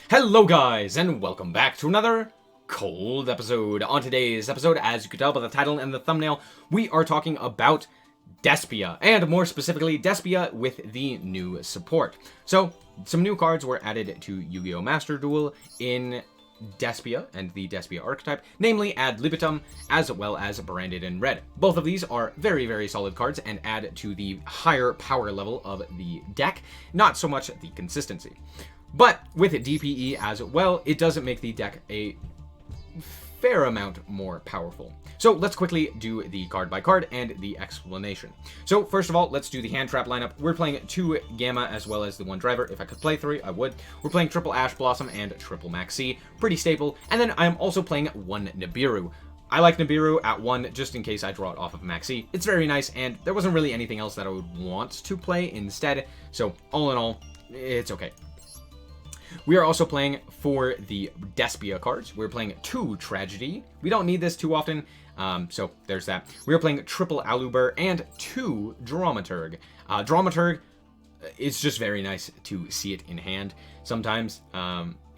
Hello guys, and welcome back to another cold episode. On today's episode, as you can tell by the title and the thumbnail, we are talking about Despia, and more specifically, Despia with the new support. So, some new cards were added to Yu-Gi-Oh! Master Duel in Despia and the Despia archetype, namely Ad Libitum as well as Branded in Red. Both of these are very solid cards and add to the higher power level of the deck, not so much the consistency. But with DPE as well, it doesn't make the deck a fair amount more powerful. So let's quickly do the card by card and the explanation. So first of all, let's do the hand trap lineup. We're playing 2 Gamma as well as the 1 Driver. If I could play 3, I would. We're playing triple Ash Blossom and triple Maxi. Pretty staple. And then I'm also playing 1 Nibiru. I like Nibiru at 1 just in case I draw it off of Maxi. It's very nice, and there wasn't really anything else that I would want to play instead. So all in all, it's okay. We are also playing for the Despia cards. We're playing 2 Tragedy. We don't need this too often, so there's that. We are playing triple Aluber and 2 Dramaturg. Dramaturg, it's just very nice to see it in hand. Sometimes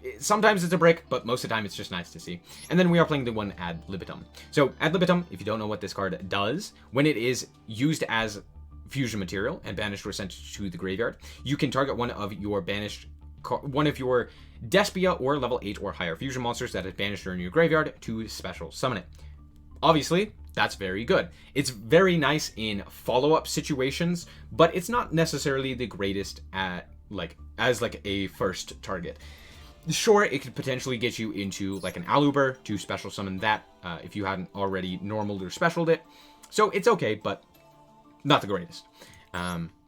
it's a brick, but most of the time it's just nice to see. And then we are playing the 1 Ad Libitum. So Ad Libitum, if you don't know what this card does, when it is used as fusion material and banished or sent to the graveyard, you can target one of your Despia or level 8 or higher fusion monsters that is banished during your graveyard to special summon it. Obviously, that's very good. It's very nice in follow-up situations, but it's not necessarily the greatest at as a first target. Sure, it could potentially get you into like an Aluber to special summon that if you hadn't already normaled or specialed it. So it's okay, but not the greatest.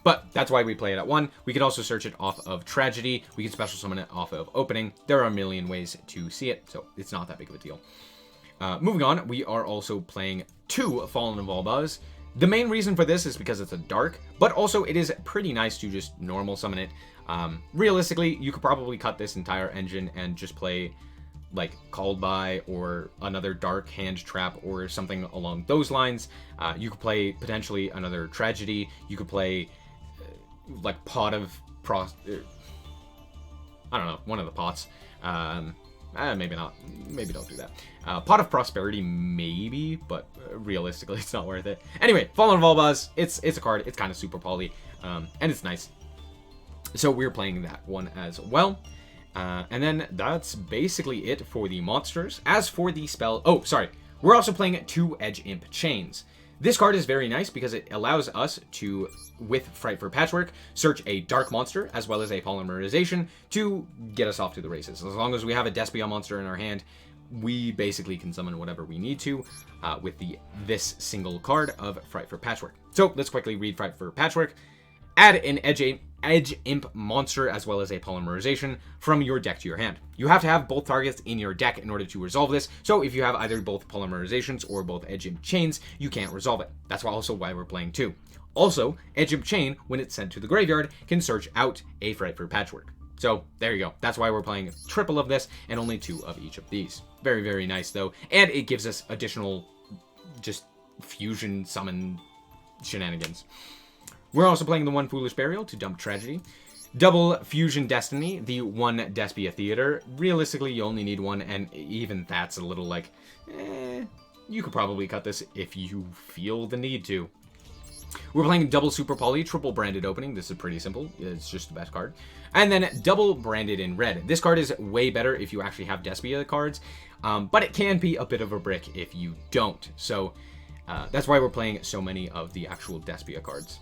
But that's why we play it at 1. We can also search it off of Tragedy. We can special summon it off of Opening. There are a million ways to see it, so it's not that big of a deal. Moving on, we are also playing 2 Fallen of Volbaz. The main reason for this is because it's a dark, but also it is pretty nice to just normal summon it. Realistically, you could probably cut this entire engine and just play like Called By or another dark hand trap or something along those lines. You could play potentially another Tragedy. You could play like Pot of I don't know, one of the pots. Maybe not. Maybe don't do that. Pot of Prosperity, maybe, but realistically, it's not worth it. Anyway, Fallen of Volbaz, it's a card. It's kind of super poly, and it's nice. So we're playing that one as well. And then that's basically it for the monsters. As for the spell... Oh, sorry. We're also playing 2 Edge Imp Chains. This card is very nice because it allows us to, with Fright for Patchwork, search a dark monster as well as a polymerization to get us off to the races. As long as we have a Despia monster in our hand, we basically can summon whatever we need to with this single card of Fright for Patchwork. So let's quickly read Fright for Patchwork. Add an Edge Imp monster as well as a polymerization from your deck to your hand. You have to have both targets in your deck in order to resolve this, so if you have either both polymerizations or both Edge Imp Chains, you can't resolve it. That's also why we're playing 2. Also, Edge Imp Chain, when it's sent to the graveyard, can search out a Fright for Patchwork. So there you go. That's why we're playing triple of this and only 2 of each of these. Very nice though, and it gives us additional just fusion summon shenanigans. We're also playing the 1 Foolish Burial to dump Tragedy. Double Fusion Destiny, the 1 Despia Theater. Realistically, you only need 1, and even that's a little like, you could probably cut this if you feel the need to. We're playing double Super Poly, triple Branded Opening. This is pretty simple. It's just the best card. And then double Branded in Red. This card is way better if you actually have Despia cards, but it can be a bit of a brick if you don't. So that's why we're playing so many of the actual Despia cards.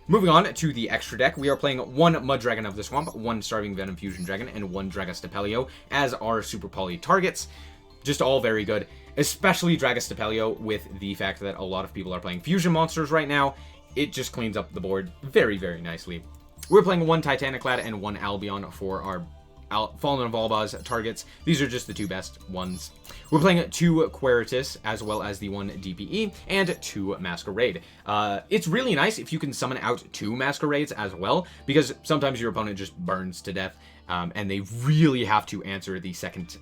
Moving on to the extra deck, we are playing 1 Mud Dragon of the Swamp, 1 Starving Venom Fusion Dragon, and 1 Dragostapelio as our Super Poly targets. Just all very good, especially Dragostapelio with the fact that a lot of people are playing fusion monsters right now. It just cleans up the board very nicely. We're playing 1 Titaniclad and 1 Albion for our Fallen of Volbaz targets. These are just the 2 best ones. We're playing 2 Queritus as well as the 1 DPE and 2 Masquerade. It's really nice if you can summon out 2 Masquerades as well, because sometimes your opponent just burns to death and they really have to answer the second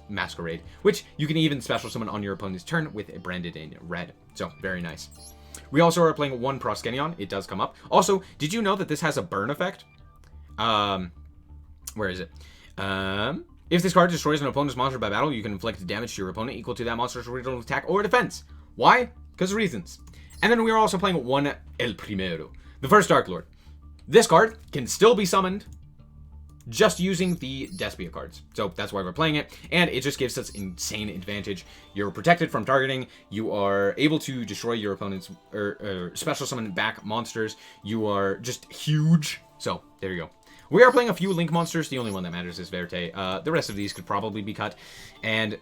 Masquerade, which you can even special summon on your opponent's turn with a Branded in Red. So very nice. We also are playing 1 Proskenion. It does come up. Also, did you know that this has a burn effect? Where is it? If this card destroys an opponent's monster by battle, you can inflict damage to your opponent equal to that monster's original attack or defense. Why? Because of reasons. And then we are also playing one El Primero, the first Dark Lord. This card can still be summoned just using the Despia cards. So that's why we're playing it, and it just gives us insane advantage. You're protected from targeting, you are able to destroy your opponent's, or special summon back monsters, you are just huge. So, there you go. We are playing a few Link monsters, the only one that matters is Verte. The rest of these could probably be cut, and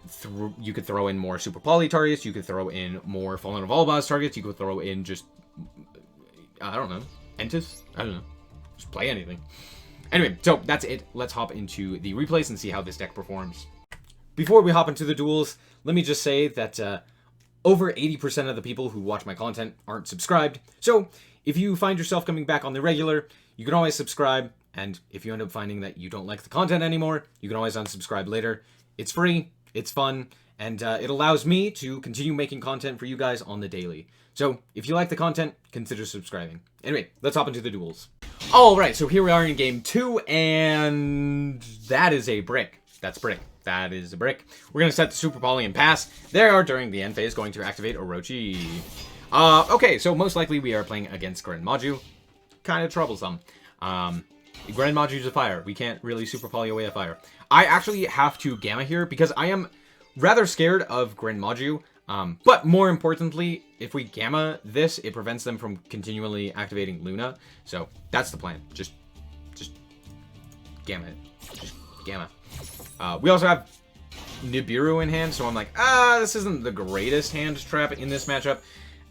you could throw in more Super Poly targets, you could throw in more Fallen of Alabaz targets, you could throw in just, I don't know, Entis? I don't know. Just play anything. Anyway, so that's it. Let's hop into the replays and see how this deck performs. Before we hop into the duels, let me just say that over 80% of the people who watch my content aren't subscribed. So if you find yourself coming back on the regular, you can always subscribe. And if you end up finding that you don't like the content anymore, you can always unsubscribe later. It's free, it's fun, and it allows me to continue making content for you guys on the daily. So if you like the content, consider subscribing. Anyway, let's hop into the duels. Alright, so here we are in game 2, and that is a brick. That's brick. That is a brick. We're going to set the Super Poly and pass. They are, during the end phase, going to activate Orochi. Okay, so most likely we are playing against Grand Maju. Kind of troublesome. Grand Maju's a fire. We can't really Super Poly away a fire. I actually have to Gamma here because I am rather scared of Grand Maju. But more importantly, if we Gamma this, it prevents them from continually activating Luna. So that's the plan. Just Gamma it. Just Gamma. We also have Nibiru in hand, so I'm like, this isn't the greatest hand trap in this matchup.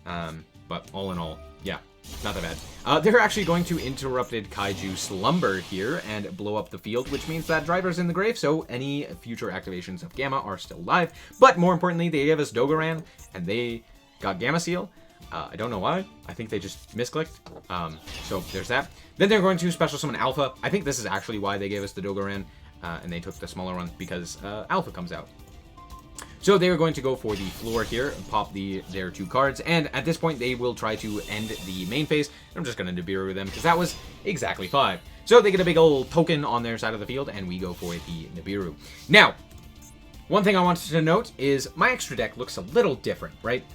But all in all, yeah. Not that bad. They're actually going to Interrupted Kaiju Slumber here and blow up the field, which means that Driver's in the grave, so any future activations of Gamma are still live. But more importantly, they gave us Dogoran, and they got Gamma Seal. I don't know why. I think they just misclicked. So there's that. Then they're going to Special Summon Alpha. I think this is actually why they gave us the Dogoran, and they took the smaller one, because Alpha comes out. So they are going to go for the floor here, pop their 2 cards, and at this point they will try to end the main phase. I'm just going to Nibiru them because that was exactly 5. So they get a big old token on their side of the field, and we go for the Nibiru. Now, one thing I wanted to note is my extra deck looks a little different, right?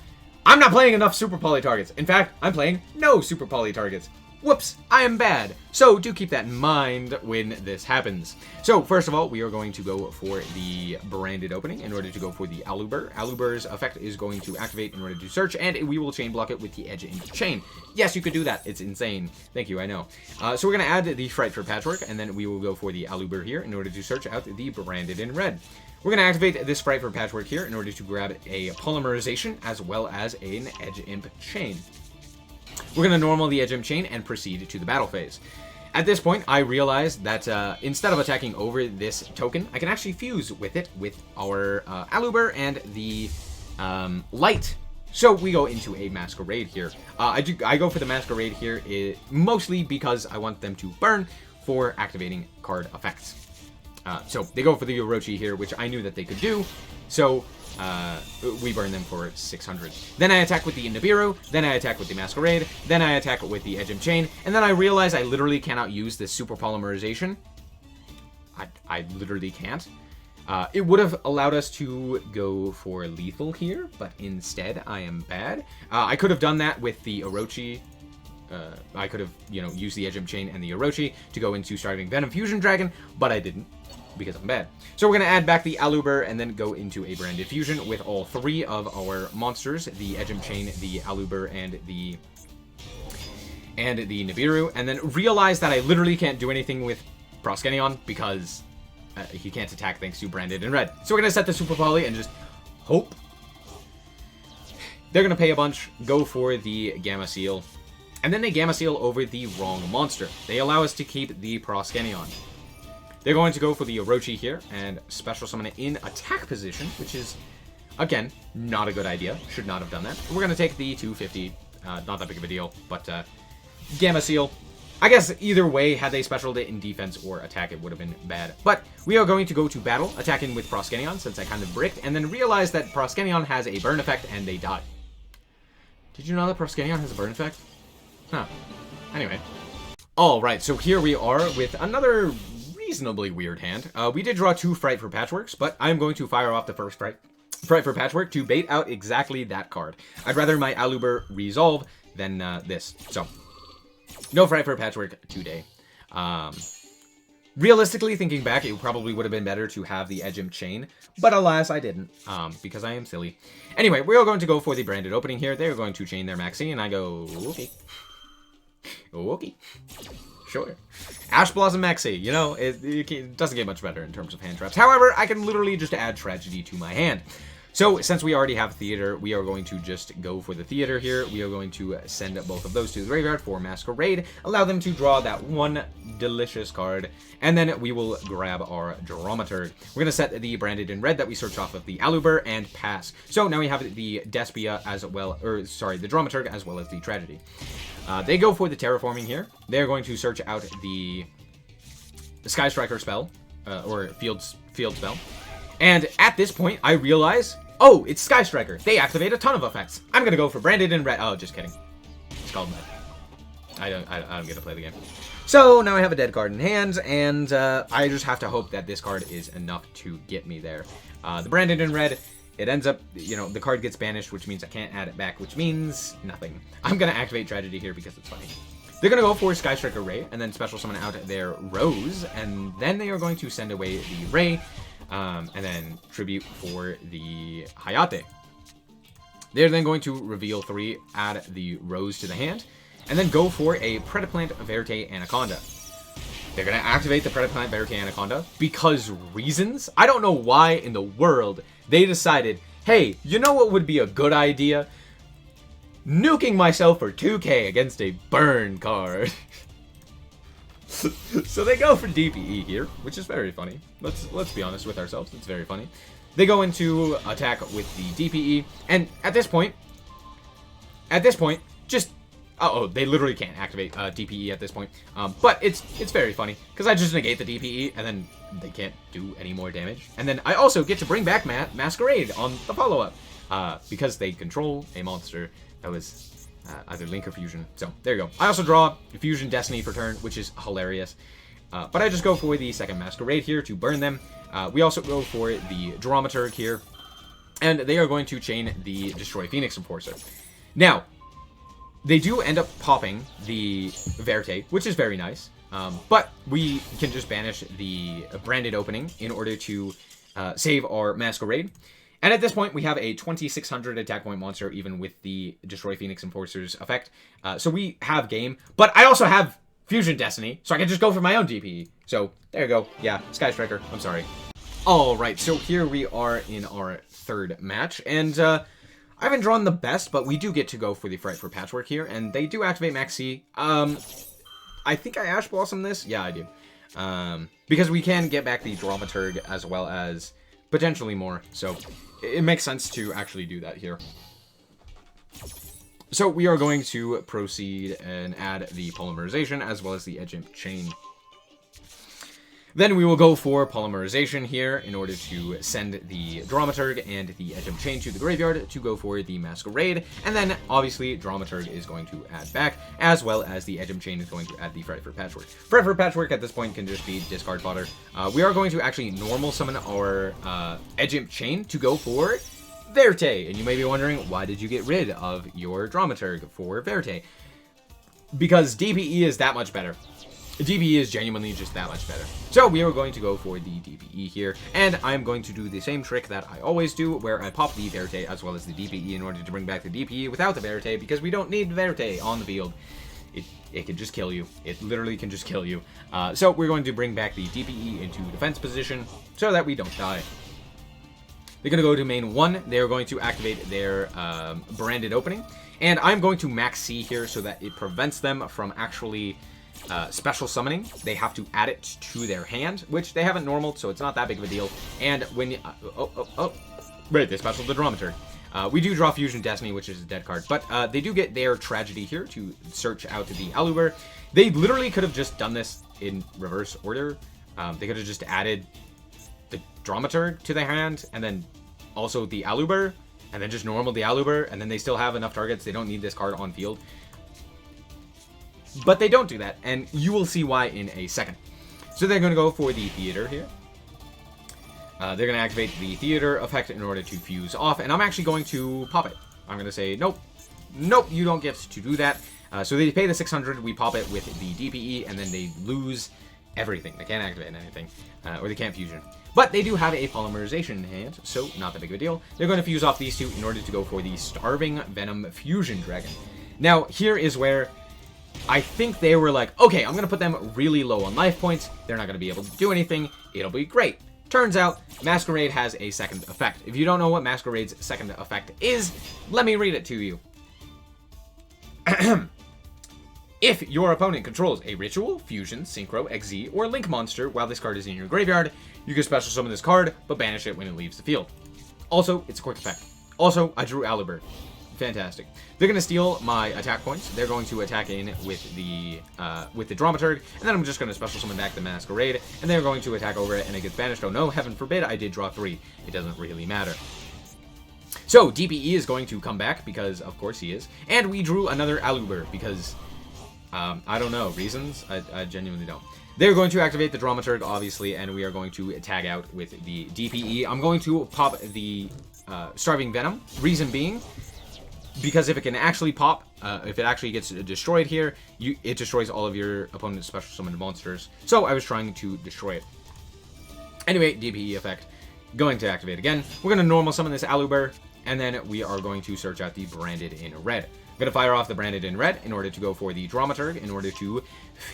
I'm not playing enough Super Poly targets. In fact, I'm playing no Super Poly targets. Whoops, I am bad. So do keep that in mind when this happens. So first of all, we are going to go for the branded opening in order to go for the Aluber. Aluber's effect is going to activate in order to search, and we will chain block it with the Edge into Chain. Yes, you could do that. It's insane. Thank you, I know. So we're going to add the Fright for Patchwork, and then we will go for the Aluber here in order to search out the branded in red. We're going to activate this Fright for Patchwork here in order to grab a Polymerization as well as an Edge Imp Chain. We're going to normal the Edge Imp Chain and proceed to the battle phase. At this point, I realized that instead of attacking over this token, I can actually fuse with it with our Aluber and the Light. So we go into a Masquerade here. I go for the Masquerade here mostly because I want them to burn for activating card effects. So they go for the Orochi here, which I knew that they could do. So we burn them for 600. Then I attack with the Nibiru, then I attack with the Masquerade, then I attack with the Edge Imp Chain, and then I realize I literally cannot use this Super Polymerization. I literally can't. It would have allowed us to go for lethal here, but instead I am bad. I could have done that with the Orochi. I could have, used the Edge Imp Chain and the Orochi to go into starting Venom Fusion Dragon, but I didn't, because I'm bad. So we're going to add back the Aluber and then go into a Branded Fusion with all 3 of our monsters, the Edge Imp Chain, the Aluber, and the Nibiru, and then realize that I literally can't do anything with Proskenion because he can't attack thanks to Branded in red. So we're going to set the Super Poly and just hope. They're going to pay a bunch, go for the Gamma Seal, and then they Gamma Seal over the wrong monster. They allow us to keep the Proskenion. They're going to go for the Orochi here and special summon it in attack position, which is, again, not a good idea. Should not have done that. We're going to take the 250. Not that big of a deal, but Gamma Seal. I guess either way, had they specialed it in defense or attack, it would have been bad. But we are going to go to battle, attacking with Proskenion, since I kind of bricked, and then realize that Proskenion has a burn effect, and they die. Did you know that Proskenion has a burn effect? Huh. Anyway. Alright, so here we are with another reasonably weird hand. We did draw 2 Fright for Patchworks, but I'm going to fire off the first Fright for Patchwork to bait out exactly that card. I'd rather my Aluber resolve than this. So, no Fright for Patchwork today. Realistically, thinking back, it probably would have been better to have the Edgem Chain, but alas, I didn't, because I am silly. Anyway, we are going to go for the branded opening here. They're going to chain their Maxi, and I go, okay. Okay. Sure. Ash Blossom Maxi, you know, it doesn't get much better in terms of hand traps. However, I can literally just add Tragedy to my hand. So, since we already have Theater, we are going to just go for the Theater here. We are going to send both of those to the graveyard for Masquerade, allow them to draw that one delicious card, and then we will grab our Dramaturg. We're going to set the branded in red that we search off of the Aluber and pass. So, now we have the Despia as well, or sorry, the Dramaturg as well as the Tragedy. They go for the Terraforming here. They're going to search out the Sky Striker spell, or field spell. And at this point, I realize, oh, it's Sky Striker. They activate a ton of effects. I'm going to go for branded in red. Oh, just kidding. It's called red. I don't get to play the game. So now I have a dead card in hand, and I just have to hope that this card is enough to get me there. The branded in red, it ends up, you know, the card gets banished, which means I can't add it back, which means nothing. I'm going to activate Tragedy here because it's funny. They're going to go for Sky Striker Ray, and then special summon out their Rose, and then they are going to send away the Ray, and then tribute for the Hayate. They're then going to reveal 3, add the Rose to the hand, and then go for a Predaplant Verte Anaconda. They're going to activate the Predaplant Verte Anaconda because reasons. I don't know why in the world they decided, hey, you know what would be a good idea? Nuking myself for 2k against a burn card. So they go for DPE here, which is very funny. Let's be honest with ourselves, it's very funny. They go into attack with the DPE, and at this point, just they literally can't activate DPE at this point. But it's very funny because I just negate the DPE, and then they can't do any more damage. And then I also get to bring back Masquerade on the follow-up because they control a monster that was either Link or Fusion. So, there you go. I also draw Fusion Destiny for turn, which is hilarious. But I just go for the second Masquerade here to burn them. We also go for the Dramaturg here. And they are going to chain the Destroy Phoenix Enforcer. Now, they do end up popping the Verte, which is very nice. But we can just banish the branded opening in order to save our Masquerade. And at this point, we have a 2600 attack point monster, even with the Destroy Phoenix Enforcer's effect. So we have game, but I also have Fusion Destiny, so I can just go for my own DPE. So there you go. Yeah, Sky Striker. I'm sorry. All right, so here we are in our third match, and I haven't drawn the best, but we do get to go for the Fright for Patchwork here, and they do activate Maxi. I think I Ash Blossom this. Yeah, I do. Because we can get back the Dramaturg as well as potentially more, so it makes sense to actually do that here. So we are going to proceed and add the Polymerization as well as the Edgem Chain. Then we will go for Polymerization here in order to send the Dramaturg and the Edgem Chain to the graveyard to go for the Masquerade. And then, obviously, Dramaturg is going to add back, as well as the Edgem Chain is going to add the Fright for Patchwork. Fright for Patchwork at this point can just be discard fodder. We are going to actually normal summon our Edgem Chain to go for Verte. And you may be wondering, why did you get rid of your Dramaturg for Verte? Because DPE is that much better. DPE is genuinely just that much better. So we are going to go for the DPE here, and I'm going to do the same trick that I always do, where I pop the Verte as well as the DPE in order to bring back the DPE without the Verte, because we don't need Verte on the field. It can just kill you. It literally can just kill you. So we're going to bring back the DPE into defense position so that we don't die. They're going to go to main 1. They're going to activate their branded opening, and I'm going to max C here so that it prevents them from actually special summoning. They have to add it to their hand, which they haven't normaled, so it's not that big of a deal. And when you, right, they special the Dramaturg. We do draw Fusion Destiny, which is a dead card, but they do get their Tragedy here to search out the Aluber. They literally could have just done this in reverse order. They could have just added the Dramaturg to their hand, and then also the Aluber, and then just normal the Aluber, and then they still have enough targets. They don't need this card on field. But they don't do that, and you will see why in a second. So they're going to go for the Theater here. They're going to activate the Theater effect in order to fuse off, and I'm actually going to pop it. I'm going to say, nope, nope, you don't get to do that. So they pay the 600, we pop it with the DPE, and then they lose everything. They can't activate anything, or they can't fusion. But they do have a polymerization in hand, so not that big of a deal. They're going to fuse off these two in order to go for the Starving Venom Fusion Dragon. Now, here is where I think they were like, okay, I'm going to put them really low on life points. They're not going to be able to do anything. It'll be great. Turns out, Masquerade has a second effect. If you don't know what Masquerade's second effect is, let me read it to you. If your opponent controls a Ritual, Fusion, Synchro, XZ, or Link monster while this card is in your graveyard, you can special summon this card, but banish it when it leaves the field. Also, it's a quick effect. Also, I drew Alibur. Fantastic. They're going to steal my attack points. They're going to attack in with the Dramaturg, and then I'm just going to special summon back the Masquerade, and they're going to attack over it, and it gets banished. Oh no, heaven forbid, I did draw 3. It doesn't really matter. So, DPE is going to come back, because of course he is, and we drew another Alibur, because, I don't know, reasons? I genuinely don't. They're going to activate the Dramaturg, obviously, and we are going to tag out with the DPE. I'm going to pop the Starving Venom, reason being, because if it can actually pop, if it actually gets destroyed here, it destroys all of your opponent's special summoned monsters. So I was trying to destroy it. Anyway, DPE effect, going to activate again. We're going to normal summon this Alibur, and then we are going to search out the Branded in Red. I'm going to fire off the Branded in Red in order to go for the Dramaturg, in order to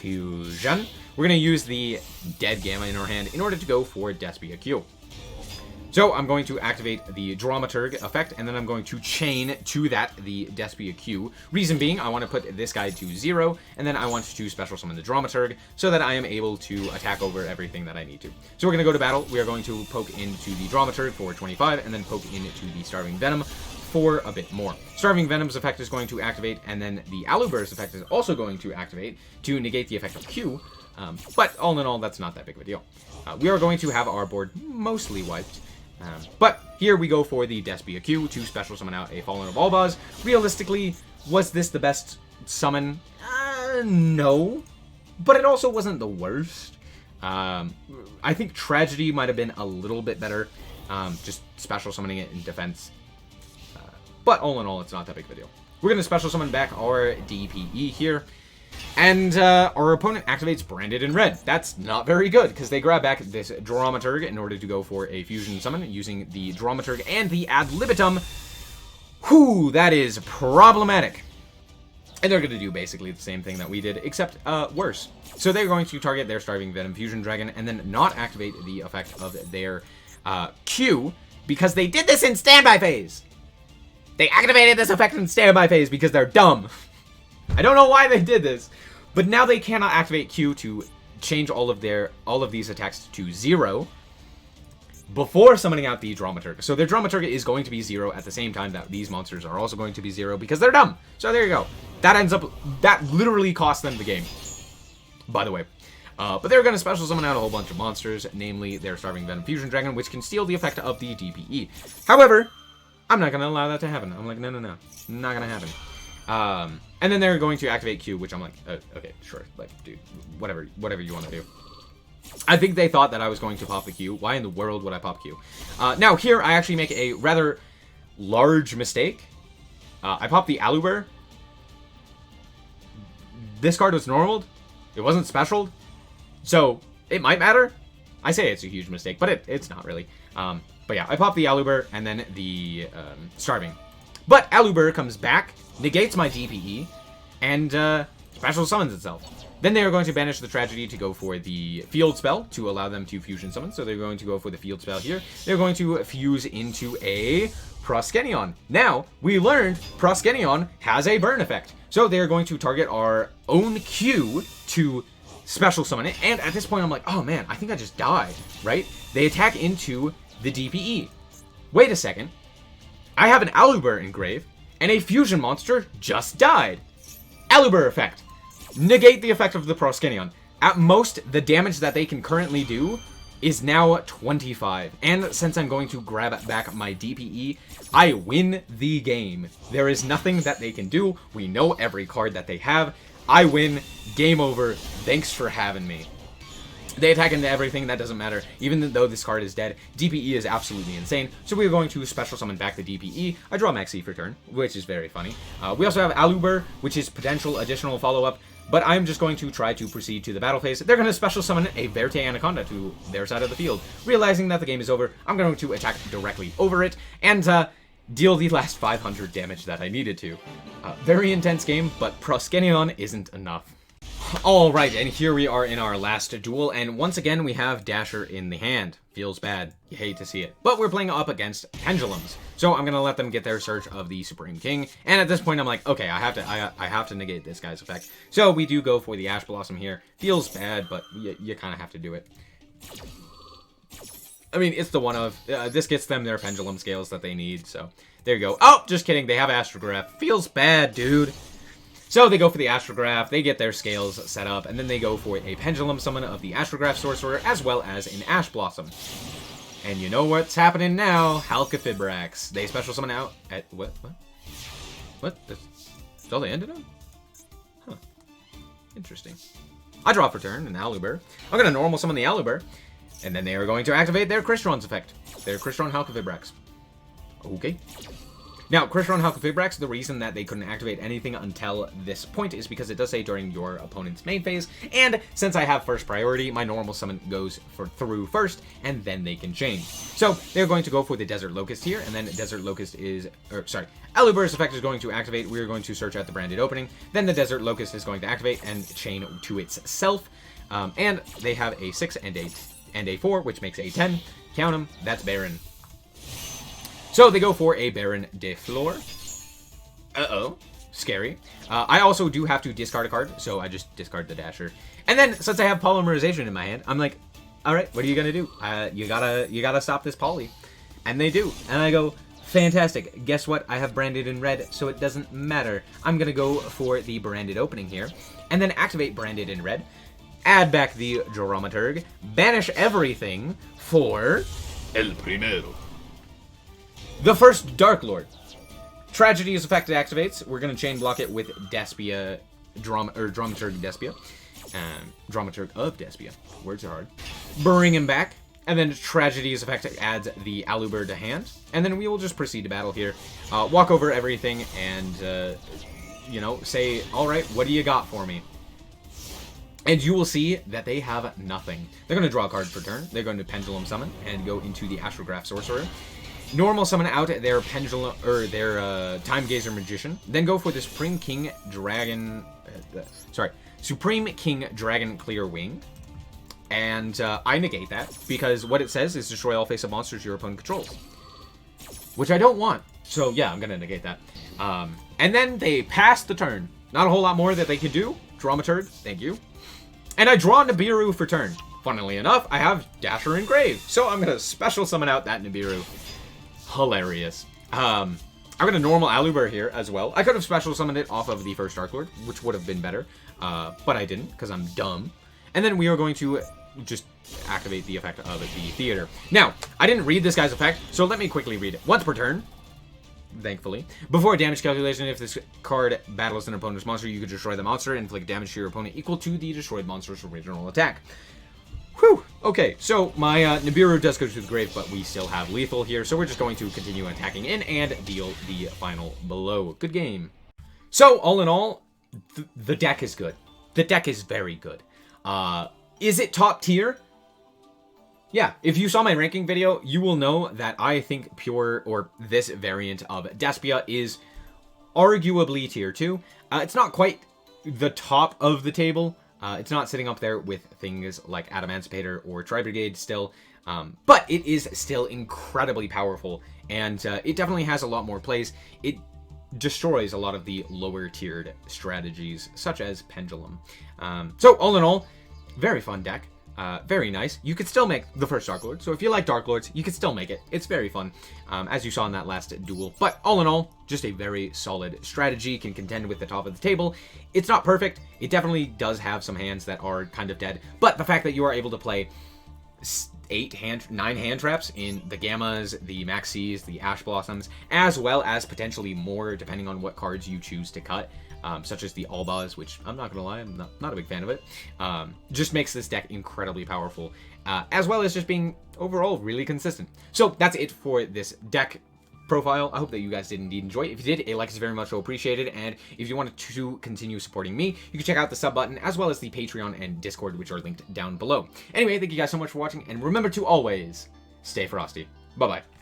fusion. We're going to use the Dead Gamma in our hand in order to go for Despia Q. So I'm going to activate the Dramaturg effect, and then I'm going to chain to that the Despia Q. Reason being, I want to put this guy to 0, and then I want to special summon the Dramaturg so that I am able to attack over everything that I need to. So we're going to go to battle. We are going to poke into the Dramaturg for 25, and then poke into the Starving Venom for a bit more. Starving Venom's effect is going to activate, and then the Alubur's effect is also going to activate to negate the effect of Q. But all in all, that's not that big of a deal. We are going to have our board mostly wiped. But here we go for the Despia Q to special summon out a Fallen Revolvaz. Realistically, was this the best summon? No. But it also wasn't the worst. I think Tragedy might have been a little bit better. Just special summoning it in defense. But all in all, it's not that big of a deal. We're going to special summon back our DPE here. And our opponent activates Branded in Red. That's not very good, because they grab back this Dramaturg in order to go for a fusion summon using the Dramaturg and the Ad Libitum. Whew, that is problematic. And they're going to do basically the same thing that we did, except worse. So they're going to target their Starving Venom Fusion Dragon and then not activate the effect of their Q, because they did this in standby phase. They activated this effect in standby phase because they're dumb. I don't know why they did this, but now they cannot activate Q to change all of these attacks to 0 before summoning out the Dramaturg. So their Dramaturg is going to be 0 at the same time that these monsters are also going to be 0 because they're dumb. So there you go. That literally cost them the game, by the way. But they're going to special summon out a whole bunch of monsters, namely their Starving Venom Fusion Dragon, which can steal the effect of the DPE. However, I'm not going to allow that to happen. I'm like, no, not going to happen. And then they're going to activate Q, which I'm like, okay, sure, like, dude, whatever you want to do. I think they thought that I was going to pop the Q. Why in the world would I pop Q? Now, here, I actually make a rather large mistake. I popped the Alubur. This card was normaled. It wasn't specialed. So, it might matter. I say it's a huge mistake, but it's not really. But yeah, I popped the Alubur and then the Starving. But Alubur comes back, negates my DPE, and special summons itself. Then they are going to banish the Tragedy to go for the Field Spell to allow them to fusion summon. So they're going to go for the Field Spell here. They're going to fuse into a Proskenion. Now, we learned Proskenion has a burn effect. So they're going to target our own Q to special summon it. And at this point, I'm like, oh man, I think I just died, right? They attack into the DPE. Wait a second. I have an Alubur engraved, and a fusion monster just died. Alubur effect. Negate the effect of the Proskenion. At most, the damage that they can currently do is now 25. And since I'm going to grab back my DPE, I win the game. There is nothing that they can do. We know every card that they have. I win. Game over. Thanks for having me. They attack into everything, that doesn't matter. Even though this card is dead, DPE is absolutely insane. So we're going to special summon back the DPE. I draw Maxi for turn, which is very funny. We also have Aluber, which is potential additional follow-up. But I'm just going to try to proceed to the battle phase. They're going to special summon a Verte Anaconda to their side of the field. Realizing that the game is over, I'm going to attack directly over it and deal the last 500 damage that I needed to. Very intense game, but Proskenion isn't enough. Alright, and here we are in our last duel, and once again we have Dasher in the hand. Feels bad. You hate to see it. But we're playing up against Pendulums. So I'm gonna let them get their search of the Supreme King, and at this point I'm like, okay, I have to negate this guy's effect. So we do go for the Ash Blossom here. Feels bad, but you kind of have to do it. I mean, it's the one of, this gets them their Pendulum Scales that they need, so there you go. Oh, just kidding, they have Astrograph. Feels bad, dude. So they go for the Astrograph, they get their scales set up, and then they go for a Pendulum Summon of the Astrograph Sorcerer, as well as an Ash Blossom. And you know what's happening now, Halqifibrax. They special summon out at, what? That's all they ended on? Huh. Interesting. I draw for turn, an Aluber. I'm going to normal summon the Aluber, and then they are going to activate their Crystron's effect. Their Crystron Halqifibrax. Okay. Now, Crystron Halqifibrax, the reason that they couldn't activate anything until this point is because it does say during your opponent's main phase, and since I have first priority, my normal summon goes through first, and then they can change. So, they're going to go for the Desert Locust here, and then Desert Locust is, Aluber's effect is going to activate, we're going to search out the branded opening, then the Desert Locust is going to activate and chain to itself, and they have a 6 and a 4, which makes a 10. Count them, that's Baron. So they go for a Baron de Flor. Uh-oh. Scary. I also do have to discard a card, so I just discard the Dasher. And then, since I have Polymerization in my hand, I'm like, alright, what are you gonna do? You gotta stop this poly. And they do. And I go, fantastic. Guess what? I have branded in red, so it doesn't matter. I'm gonna go for the branded opening here. And then activate branded in red. Add back the Dramaturg. Banish everything for El Primero. The first Dark Lord. Tragedy's effect activates. We're going to chain block it with Despia, Dramaturg Despia. Dramaturg of Despia. Words are hard. Bring him back. And then Tragedy's effect adds the Aluber to hand. And then we will just proceed to battle here. Walk over everything and, you know, say, alright, what do you got for me? And you will see that they have nothing. They're going to draw a card per turn. They're going to Pendulum Summon and go into the Astrograph Sorcerer. Normal summon out their Pendulum, or their Time Gazer Magician. Then go for the Supreme King Dragon, Supreme King Dragon Clear Wing. And I negate that, because what it says is destroy all face-up monsters your opponent controls. Which I don't want. So yeah, I'm going to negate that. And then they pass the turn. Not a whole lot more that they could do. Dramaturg, thank you. And I draw Nibiru for turn. Funnily enough, I have Dasher and Grave. So I'm going to special summon out that Nibiru. Hilarious. I'm going to normal Aluber here as well. I could have special summoned it off of the first Dark Lord, which would have been better. But I didn't, because I'm dumb. And then we are going to just activate the effect of the Theater. Now, I didn't read this guy's effect, so let me quickly read it. Once per turn, thankfully. Before damage calculation, if this card battles an opponent's monster, you can destroy the monster and inflict damage to your opponent equal to the destroyed monster's original attack. Whew. Okay, so my Nibiru does go to the grave, but we still have lethal here, so we're just going to continue attacking in and deal the final blow. Good game. So, all in all, the deck is good. The deck is very good. Is it top tier? Yeah, if you saw my ranking video, you will know that I think pure, or this variant of Despia is arguably tier 2. It's not quite the top of the table. It's not sitting up there with things like Adamancipator or Tri-Brigade still, but it is still incredibly powerful, and it definitely has a lot more plays. It destroys a lot of the lower-tiered strategies, such as Pendulum. So, all in all, very fun deck. Very nice. You could still make the first Dark Lord, so if you like Dark Lords, you could still make it. It's very fun, as you saw in that last duel. But all in all, just a very solid strategy, can contend with the top of the table. It's not perfect. It definitely does have some hands that are kind of dead, but the fact that you are able to play 9 hand traps in the Gammas, the Maxis, the Ash Blossoms, as well as potentially more depending on what cards you choose to cut, such as the Albaz, which I'm not going to lie, I'm not a big fan of it, just makes this deck incredibly powerful, as well as just being overall really consistent. So that's it for this deck profile. I hope that you guys did indeed enjoy. If you did, a like is very much appreciated, and if you wanted to continue supporting me, you can check out the sub button as well as the Patreon and Discord, which are linked down below. Anyway, thank you guys so much for watching, and remember to always stay frosty. Bye-bye.